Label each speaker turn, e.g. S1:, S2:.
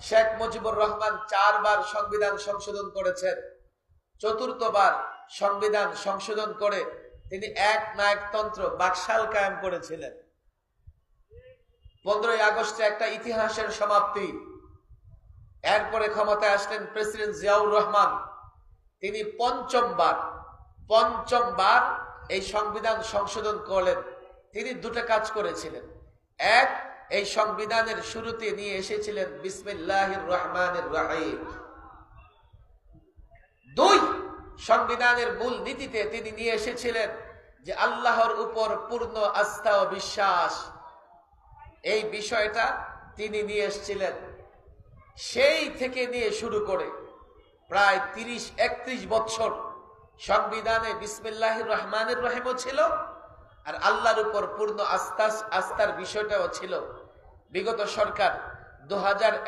S1: শেখ মুজিবুর রহমান 4 বার সংবিধান সংশোধন করেছেন। চতুর্থবার সংবিধান সংশোধন করে তিনি এক নায়কতন্ত্র বাকশাল কায়েম করেছিলেন। 15ই আগস্টে একটা ইতিহাসের সমাপ্তি। এরপরে ক্ষমতায় আসলেন প্রেসিডেন্ট জিয়াউর রহমান। তিনি পঞ্চমবার এই সংবিধান সংশোধন করলেন। তিনি দুটো কাজ করেছিলেন। এক, এই সংবিধানের শুরুতে নিয়ে এসেছিলেন বিসমিল্লাহির রহমানির রহিম। 2, সংবিধানের মূল নীতিতে তিনি নিয়ে এসেছিলেন যে আল্লাহর উপর পূর্ণ আস্থা ও বিশ্বাস। এই বিষয়টা তিনি নিয়ে এসেছিলেন। সেই থেকে নিয়ে শুরু করে প্রায় 30-31 বছর সংবিধানে বিসমিল্লাহির রহমানির রহিমও ছিল, আর আল্লাহর উপর পূর্ণ আস্থার বিষয়টাও ছিল। বিগত সরকার 2011